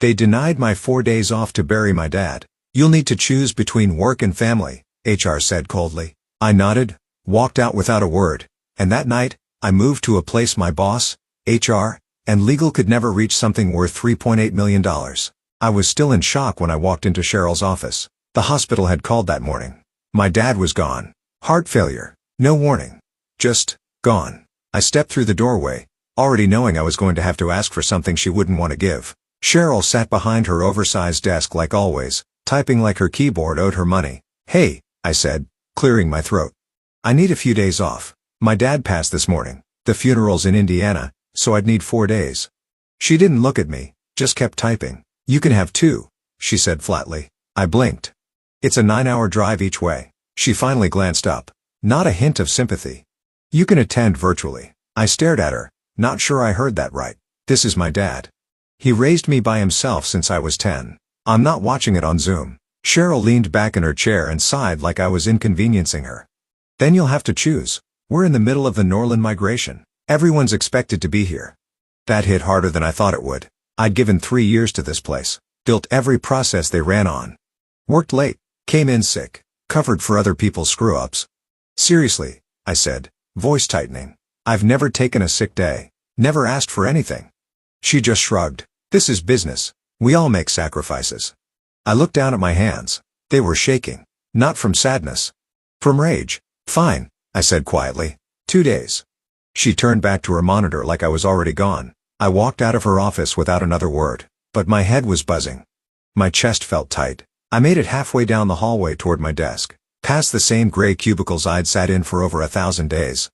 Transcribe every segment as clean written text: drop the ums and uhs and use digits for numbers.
They denied my 4 days off to bury my dad. You'll need to choose between work and family, HR said coldly. I nodded, walked out without a word, and that night, I moved to a place my boss, HR, and legal could never reach something worth $3.8 million. I was still in shock when I walked into Cheryl's office. The hospital had called that morning. My dad was gone. Heart failure. No warning. Just, gone. I stepped through the doorway, already knowing I was going to have to ask for something she wouldn't want to give. Cheryl sat behind her oversized desk like always, typing like her keyboard owed her money. Hey, I said, clearing my throat. I need a few days off. My dad passed this morning. The funeral's in Indiana, so I'd need 4 days. She didn't look at me, just kept typing. You can have 2, she said flatly. I blinked. It's a 9-hour drive each way. She finally glanced up. Not a hint of sympathy. You can attend virtually. I stared at her, not sure I heard that right. This is my dad. He raised me by himself since I was 10. I'm not watching it on Zoom. Cheryl leaned back in her chair and sighed like I was inconveniencing her. Then you'll have to choose. We're in the middle of the Norland migration. Everyone's expected to be here. That hit harder than I thought it would. I'd given 3 years to this place, built every process they ran on. Worked late, came in sick, covered for other people's screw-ups. Seriously, I said, voice tightening. I've never taken a sick day, never asked for anything. She just shrugged. This is business. We all make sacrifices. I looked down at my hands. They were shaking. Not from sadness. From rage. Fine, I said quietly. 2 days. She turned back to her monitor like I was already gone. I walked out of her office without another word, but my head was buzzing. My chest felt tight. I made it halfway down the hallway toward my desk, past the same gray cubicles I'd sat in for over 1,000 days.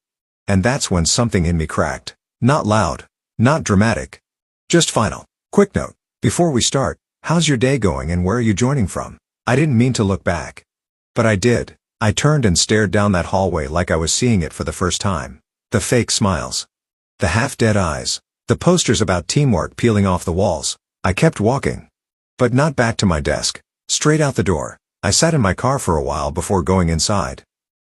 And that's when something in me cracked. Not loud. Not dramatic. Just final. Quick note. Before we start, how's your day going and where are you joining from? I didn't mean to look back. But I did. I turned and stared down that hallway like I was seeing it for the first time. The fake smiles. The half-dead eyes. The posters about teamwork peeling off the walls. I kept walking. But not back to my desk. Straight out the door. I sat in my car for a while before going inside.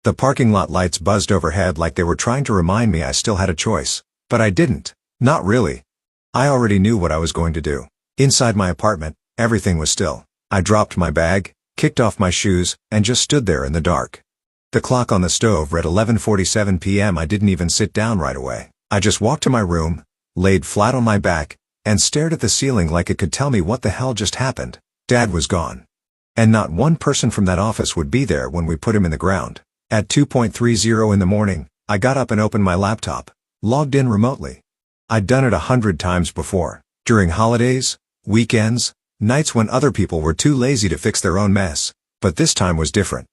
The parking lot lights buzzed overhead like they were trying to remind me I still had a choice. But I didn't. Not really. I already knew what I was going to do. Inside my apartment, everything was still. I dropped my bag, kicked off my shoes, and just stood there in the dark. The clock on the stove read 11:47 p.m. I didn't even sit down right away. I just walked to my room, laid flat on my back, and stared at the ceiling like it could tell me what the hell just happened. Dad was gone. And not one person from that office would be there when we put him in the ground. At 2:30 in the morning, I got up and opened my laptop, logged in remotely. I'd done it 100 times before, during holidays, weekends, nights when other people were too lazy to fix their own mess, but this time was different.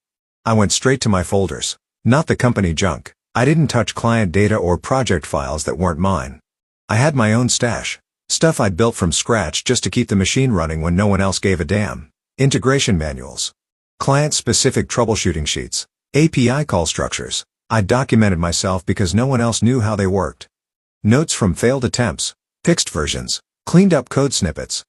I went straight to my folders, not the company junk. I didn't touch client data or project files that weren't mine. I had my own stash, stuff I'd built from scratch just to keep the machine running when no one else gave a damn. Integration manuals, client-specific troubleshooting sheets, API call structures. I documented myself because no one else knew how they worked. Notes from failed attempts, fixed versions, cleaned up code snippets,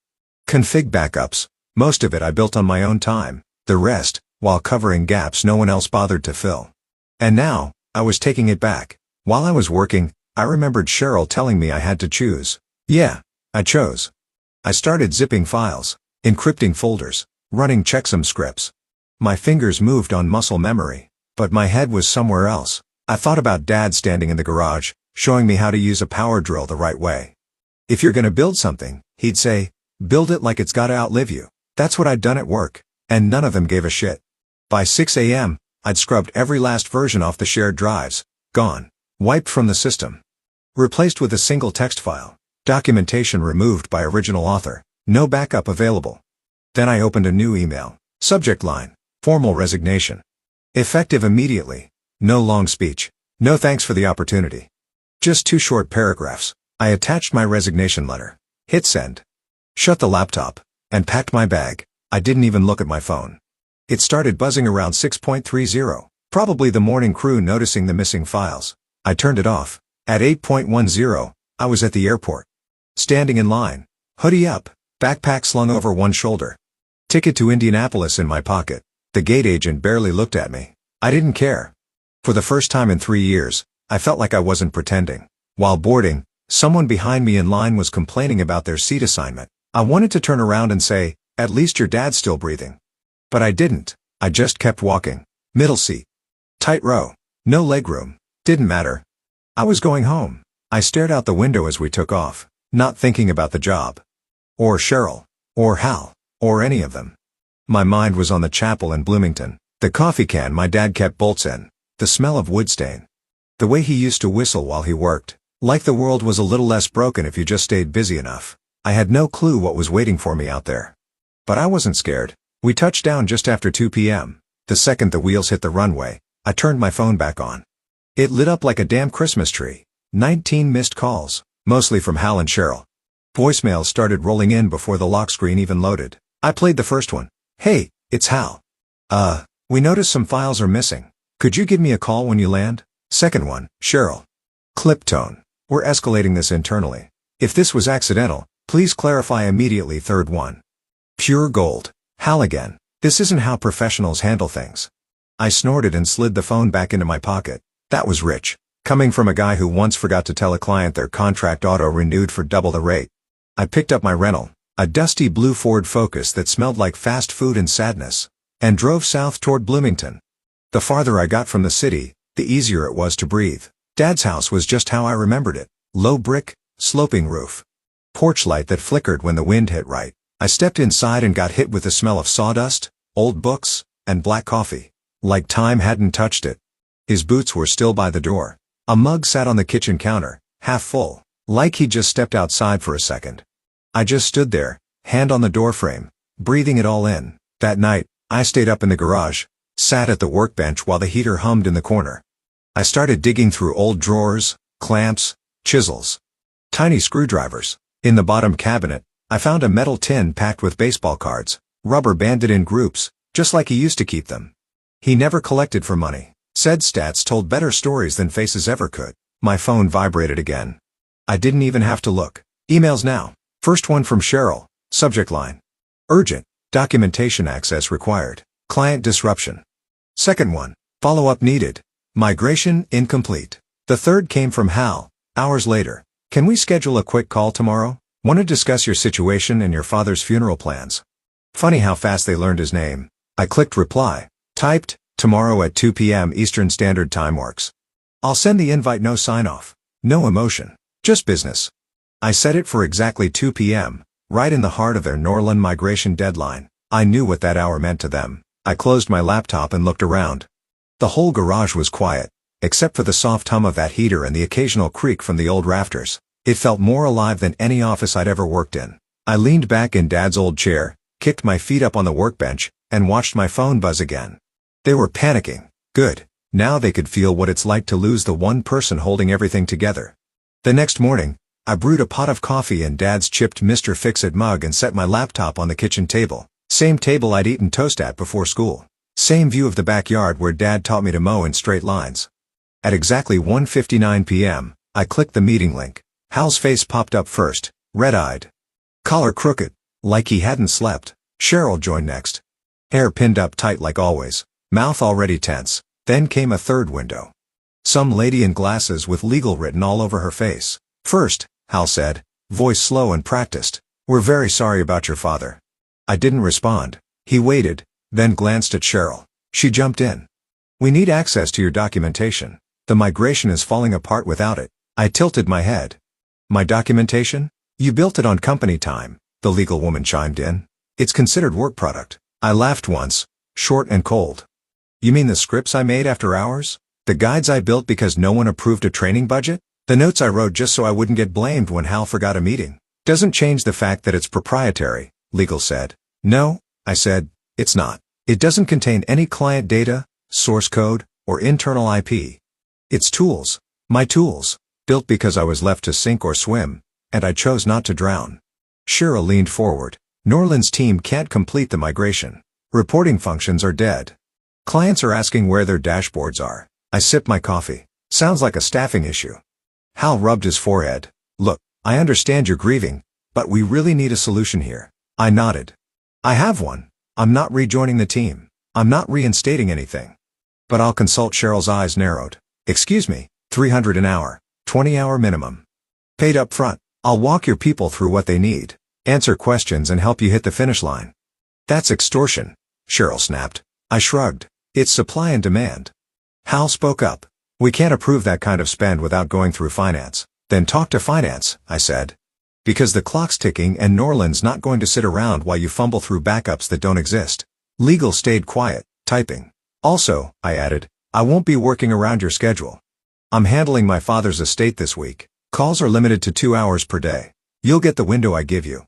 config backups. Most of it I built on my own time, the rest, while covering gaps no one else bothered to fill. And now, I was taking it back. While I was working, I remembered Cheryl telling me I had to choose. Yeah, I chose. I started zipping files, encrypting folders, running checksum scripts. My fingers moved on muscle memory, but my head was somewhere else. I thought about Dad standing in the garage, showing me how to use a power drill the right way. If you're gonna build something, he'd say, build it like it's gotta outlive you. That's what I'd done at work, and none of them gave a shit. By 6 a.m., I'd scrubbed every last version off the shared drives, gone, wiped from the system. Replaced with a single text file, documentation removed by original author, no backup available. Then I opened a new email, subject line, formal resignation. Effective immediately, no long speech, no thanks for the opportunity. Just 2 short paragraphs. I attached my resignation letter, hit send, shut the laptop, and packed my bag. I didn't even look at my phone. It started buzzing around 6:30, probably the morning crew noticing the missing files. I turned it off. At 8:10, I was at the airport. Standing in line, hoodie up, backpack slung over one shoulder. Ticket to Indianapolis in my pocket. The gate agent barely looked at me. I didn't care. For the first time in 3 years, I felt like I wasn't pretending. While boarding, someone behind me in line was complaining about their seat assignment. I wanted to turn around and say, "At least your dad's still breathing." But I didn't. I just kept walking. Middle seat. Tight row. No legroom. Didn't matter. I was going home. I stared out the window as we took off, not thinking about the job. Or Cheryl. Or Hal. Or any of them. My mind was on the chapel in Bloomington, the coffee can my dad kept bolts in, the smell of wood stain. The way he used to whistle while he worked, like the world was a little less broken if you just stayed busy enough. I had no clue what was waiting for me out there. But I wasn't scared. We touched down just after 2 p.m. The second the wheels hit the runway, I turned my phone back on. It lit up like a damn Christmas tree. 19 missed calls, mostly from Hal and Cheryl. Voicemails started rolling in before the lock screen even loaded. I played the first one. "Hey, it's Hal. We noticed some files are missing. Could you give me a call when you land?" Second one, Cheryl. Clip tone. "We're escalating this internally. If this was accidental, please clarify immediately." Third one. Pure gold. Hal again. "This isn't how professionals handle things." I snorted and slid the phone back into my pocket. That was rich, coming from a guy who once forgot to tell a client their contract auto-renewed for double the rate. I picked up my rental, a dusty blue Ford Focus that smelled like fast food and sadness, and drove south toward Bloomington. The farther I got from the city, the easier it was to breathe. Dad's house was just how I remembered it. Low brick, sloping roof. Porch light that flickered when the wind hit right. I stepped inside and got hit with the smell of sawdust, old books, and black coffee. Like time hadn't touched it. His boots were still by the door. A mug sat on the kitchen counter, half full, like he'd just stepped outside for a second. I just stood there, hand on the doorframe, breathing it all in. That night, I stayed up in the garage, sat at the workbench while the heater hummed in the corner. I started digging through old drawers, clamps, chisels, tiny screwdrivers. In the bottom cabinet, I found a metal tin packed with baseball cards, rubber banded in groups, just like he used to keep them. He never collected for money. Said stats told better stories than faces ever could. My phone vibrated again. I didn't even have to look. Emails now. First one from Cheryl. Subject line: urgent. Documentation access required. Client disruption. Second one: follow-up needed. Migration incomplete. The third came from Hal, hours later. Can we schedule a quick call tomorrow? Want to discuss your situation and your father's funeral plans. Funny how fast they learned his name. I clicked reply. Typed, tomorrow at 2 p.m. Eastern Standard Time works. I'll send the invite. No sign-off. No emotion. Just business. I set it for exactly 2 p.m., right in the heart of their Norland migration deadline. I knew what that hour meant to them. I closed my laptop and looked around. The whole garage was quiet, except for the soft hum of that heater and the occasional creak from the old rafters. It felt more alive than any office I'd ever worked in. I leaned back in Dad's old chair, kicked my feet up on the workbench, and watched my phone buzz again. They were panicking. Good. Now they could feel what it's like to lose the one person holding everything together. The next morning, I brewed a pot of coffee in Dad's chipped Mr. Fix-It mug and set my laptop on the kitchen table. Same table I'd eaten toast at before school. Same view of the backyard where Dad taught me to mow in straight lines. At exactly 1:59 p.m., I clicked the meeting link. Hal's face popped up first, red-eyed. Collar crooked, like he hadn't slept. Cheryl joined next. Hair pinned up tight like always, mouth already tense. Then came a third window. Some lady in glasses with legal written all over her face. First, Hal said, voice slow and practiced. "We're very sorry about your father." I didn't respond. He waited, then glanced at Cheryl. She jumped in. "We need access to your documentation. The migration is falling apart without it." I tilted my head. "My documentation? You built it on company time," the legal woman chimed in. "It's considered work product." I laughed once, short and cold. "You mean the scripts I made after hours? The guides I built because no one approved a training budget? The notes I wrote just so I wouldn't get blamed when Hal forgot a meeting? Doesn't change the fact that it's proprietary," legal said. "No," I said, "it's not. It doesn't contain any client data, source code, or internal IP. It's tools. My tools. Built because I was left to sink or swim, and I chose not to drown." Cheryl leaned forward. "Norland's team can't complete the migration. Reporting functions are dead. Clients are asking where their dashboards are." I sipped my coffee. "Sounds like a staffing issue." Hal rubbed his forehead. "Look, I understand you're grieving, but we really need a solution here." I nodded. "I have one. I'm not rejoining the team. I'm not reinstating anything. But I'll consult." Cheryl's eyes narrowed. "Excuse me, 300 an hour, 20-hour minimum. Paid up front. I'll walk your people through what they need. answer questions and help you hit the finish line. That's extortion, Cheryl snapped. I shrugged. It's supply and demand. Hal spoke up. We can't approve that kind of spend without going through finance. Then talk to finance, I said. Because the clock's ticking and Norland's not going to sit around while you fumble through backups that don't exist. Legal stayed quiet, typing. Also, I added, I won't be working around your schedule. I'm handling my father's estate this week. Calls are limited to 2 hours per day. You'll get the window I give you.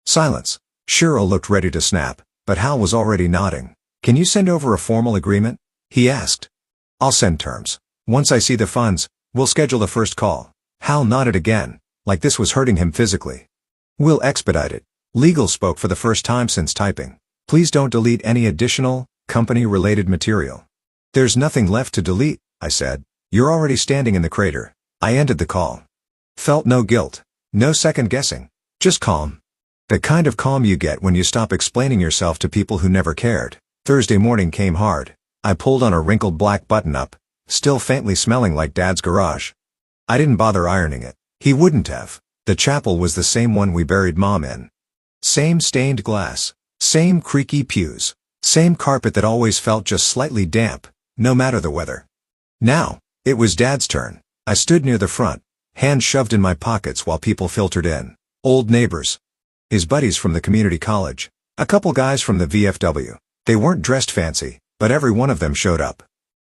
Silence. Cheryl looked ready to snap, but Hal was already nodding. Can you send over a formal agreement? He asked. I'll send terms. Once I see the funds, we'll schedule the first call. Hal nodded again, like this was hurting him physically. We'll expedite it. Legal spoke for the first time since typing. Please don't delete any additional, company-related material. There's nothing left to delete, I said. You're already standing in the crater. I ended the call. Felt no guilt. No second guessing. Just calm. The kind of calm you get when you stop explaining yourself to people who never cared. Thursday morning came hard. I pulled on a wrinkled black button-up, still faintly smelling like Dad's garage. I didn't bother ironing it. He wouldn't have. The chapel was the same one we buried Mom in. Same stained glass. Same creaky pews. Same carpet that always felt just slightly damp, no matter the weather. Now, it was Dad's turn. I stood near the front, hands shoved in my pockets while people filtered in. Old neighbors. His buddies from the community college. A couple guys from the VFW. They weren't dressed fancy, but every one of them showed up.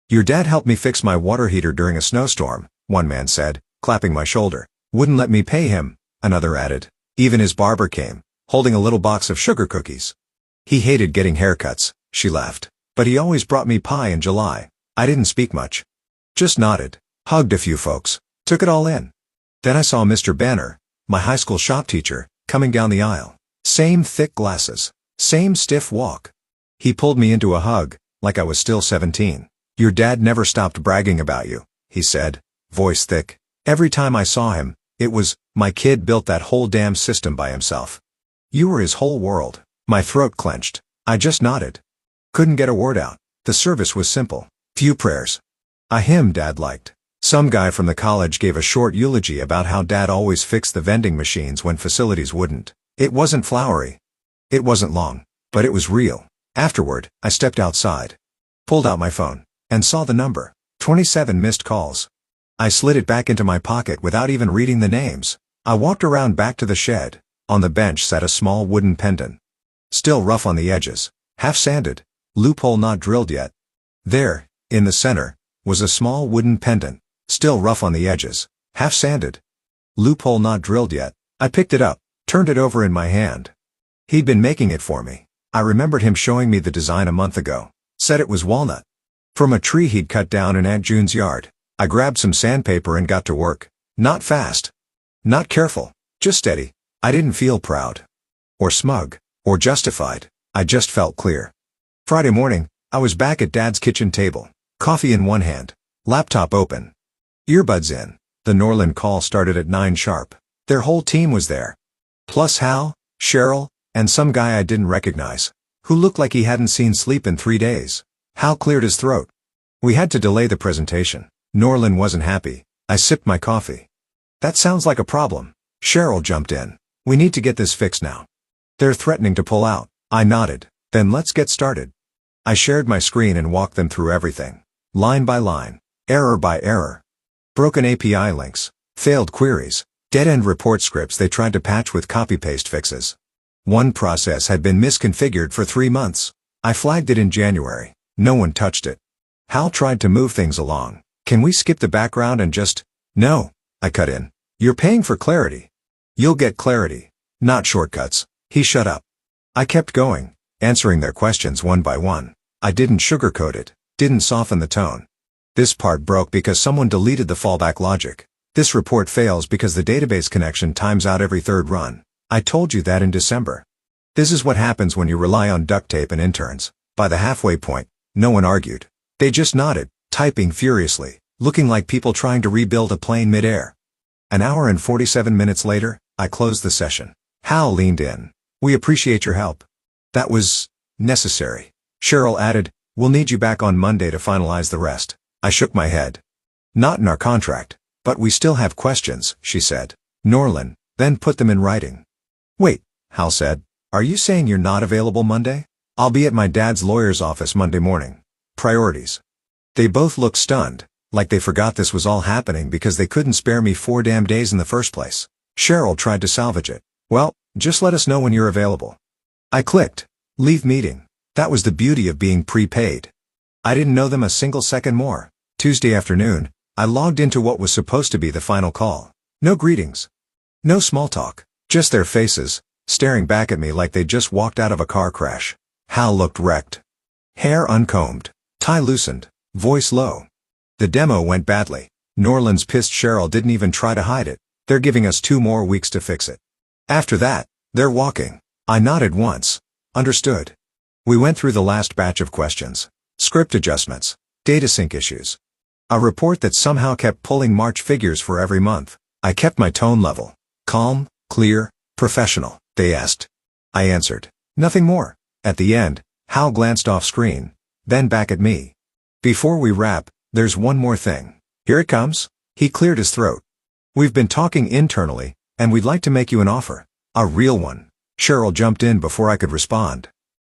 Your dad helped me fix my water heater during a snowstorm, one man said, clapping my shoulder. Wouldn't let me pay him, another added. Even his barber came, holding a little box of sugar cookies. He hated getting haircuts, she laughed. But he always brought me pie in July. I didn't speak much. Just nodded, hugged a few folks, took it all in. Then I saw Mr. Banner, my high school shop teacher, coming down the aisle. Same thick glasses. Same stiff walk. He pulled me into a hug, like I was still 17. Your dad never stopped bragging about you, he said, voice thick. Every time I saw him, it was, my kid built that whole damn system by himself. You were his whole world. My throat clenched. I just nodded. Couldn't get a word out. The service was simple. Few prayers. A hymn Dad liked. Some guy from the college gave a short eulogy about how Dad always fixed the vending machines when facilities wouldn't. It wasn't flowery. It wasn't long. But it was real. Afterward, I stepped outside. Pulled out my phone. And saw the number. 27 missed calls. I slid it back into my pocket without even reading the names. I walked around back to the shed. On the bench sat a small wooden pendant. Still rough on the edges. Half sanded. Loophole not drilled yet. There, in the center, was a small wooden pendant. Still rough on the edges. Half sanded. Loophole not drilled yet. I picked it up, turned it over in my hand. He'd been making it for me. I remembered him showing me the design a month ago. Said it was walnut. From a tree he'd cut down in Aunt June's yard. I grabbed some sandpaper and got to work. Not fast. Not careful. Just steady. I didn't feel proud. Or smug. Or justified. I just felt clear. Friday morning, I was back at Dad's kitchen table. Coffee in one hand. Laptop open. Earbuds in. The Norland call started at 9 sharp. Their whole team was there. Plus Hal, Cheryl, and some guy I didn't recognize, who looked like he hadn't seen sleep in 3 days. Hal cleared his throat. We had to delay the presentation. Norland wasn't happy. I sipped my coffee. That sounds like a problem. Cheryl jumped in. We need to get this fixed now. They're threatening to pull out. I nodded. Then let's get started. I shared my screen and walked them through everything. Line by line. Error by error. Broken API links. Failed queries. Dead-end report scripts they tried to patch with copy-paste fixes. One process had been misconfigured for 3 months. I flagged it in January. No one touched it. Hal tried to move things along. Can we skip the background and just... No, I cut in. You're paying for clarity. You'll get clarity, not shortcuts. He shut up. I kept going, answering their questions one by one. I didn't sugarcoat it, didn't soften the tone. This part broke because someone deleted the fallback logic. This report fails because the database connection times out every 3rd run. I told you that in December. This is what happens when you rely on duct tape and interns. By the halfway point, no one argued. They just nodded, typing furiously, looking like people trying to rebuild a plane mid-air. An hour and 47 minutes later, I closed the session. Hal leaned in. We appreciate your help. That was necessary. Cheryl added, we'll need you back on Monday to finalize the rest. I shook my head. Not in our contract. But we still have questions, she said. Norland, then put them in writing. Wait, Hal said. Are you saying you're not available Monday? I'll be at my dad's lawyer's office Monday morning. Priorities. They both looked stunned, like they forgot this was all happening because they couldn't spare me 4 damn days in the first place. Cheryl tried to salvage it. Well, just let us know when you're available. I clicked. Leave meeting. That was the beauty of being prepaid. I didn't know them a single second more. Tuesday afternoon, I logged into what was supposed to be the final call. No greetings. No small talk. Just their faces, staring back at me like they'd just walked out of a car crash. Hal looked wrecked. Hair uncombed. Tie loosened. Voice low. The demo went badly. Norland's pissed Cheryl didn't even try to hide it. They're giving us 2 more weeks to fix it. After that, they're walking. I nodded once. Understood. We went through the last batch of questions. Script adjustments. Data sync issues. A report that somehow kept pulling March figures for every month. I kept my tone level. Calm, clear, professional. They asked. I answered. Nothing more. At the end, Hal glanced off screen, then back at me. Before we wrap, there's one more thing. Here it comes. He cleared his throat. We've been talking internally, and we'd like to make you an offer. A real one. Cheryl jumped in before I could respond.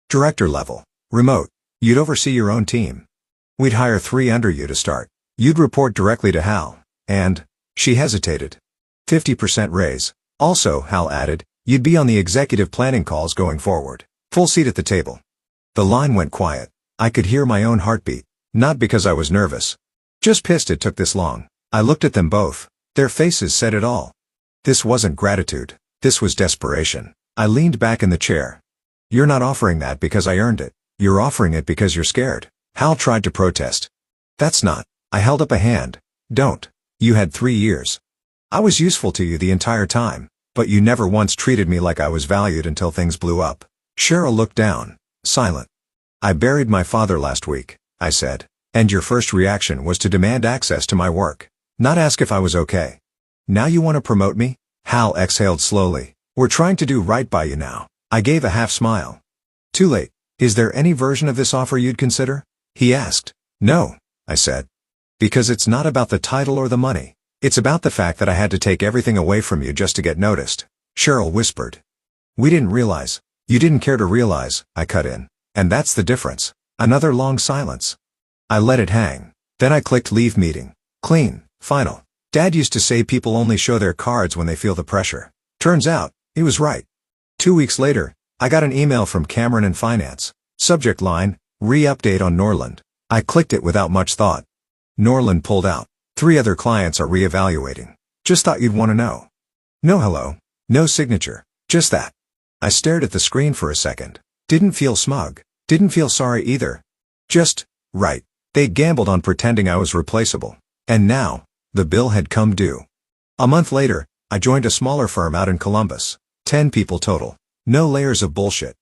Director level. Remote. You'd oversee your own team. We'd hire 3 under you to start. You'd report directly to Hal. And, she hesitated. 50% raise. Also, Hal added, you'd be on the executive planning calls going forward. Full seat at the table. The line went quiet. I could hear my own heartbeat. Not because I was nervous. Just pissed it took this long. I looked at them both. Their faces said it all. This wasn't gratitude. This was desperation. I leaned back in the chair. You're not offering that because I earned it. You're offering it because you're scared. Hal tried to protest. That's not. I held up a hand. Don't. You had 3 years. I was useful to you the entire time, but you never once treated me like I was valued until things blew up. Cheryl looked down, silent. I buried my father last week, I said, and your first reaction was to demand access to my work, not ask if I was okay. Now you want to promote me? Hal exhaled slowly. We're trying to do right by you now. I gave a half smile. Too late. Is there any version of this offer you'd consider? He asked. No, I said. Because it's not about the title or the money. It's about the fact that I had to take everything away from you just to get noticed. Cheryl whispered. We didn't realize. You didn't care to realize, I cut in. And that's the difference. Another long silence. I let it hang. Then I clicked leave meeting. Clean, final. Dad used to say people only show their cards when they feel the pressure. Turns out, he was right. 2 weeks later, I got an email from Cameron in finance. Subject line, re-update on Norland. I clicked it without much thought. Norland pulled out. 3 other clients are re-evaluating. Just thought you'd want to know. No hello. No signature. Just that. I stared at the screen for a second. Didn't feel smug. Didn't feel sorry either. Just, right. They gambled on pretending I was replaceable. And now, the bill had come due. A month later, I joined a smaller firm out in Columbus. 10 people total. No layers of bullshit.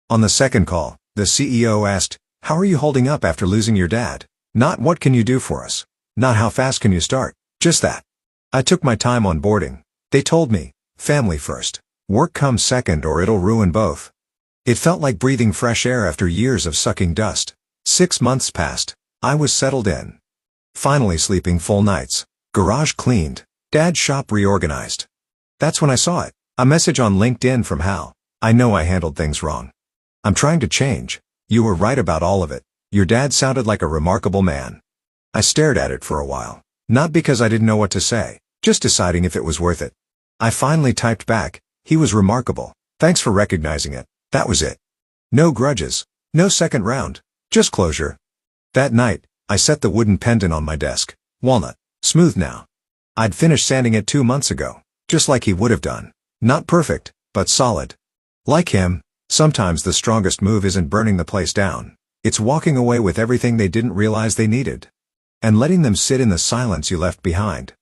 On the second call, the CEO asked, how are you holding up after losing your dad? Not what can you do for us? Not how fast can you start? Just that. I took my time onboarding. They told me, family first. Work comes second or it'll ruin both. It felt like breathing fresh air after years of sucking dust. 6 months passed. I was settled in. Finally sleeping full nights. Garage cleaned. Dad's shop reorganized. That's when I saw it. A message on LinkedIn from Hal. I know I handled things wrong. I'm trying to change. You were right about all of it. Your dad sounded like a remarkable man. I stared at it for a while. Not because I didn't know what to say, just deciding if it was worth it. I finally typed back, he was remarkable. Thanks for recognizing it. That was it. No grudges. No second round. Just closure. That night, I set the wooden pendant on my desk. Walnut. Smooth now. I'd finished sanding it 2 months ago. Just like he would have done. Not perfect, but solid. Like him, sometimes the strongest move isn't burning the place down. It's walking away with everything they didn't realize they needed. And letting them sit in the silence you left behind.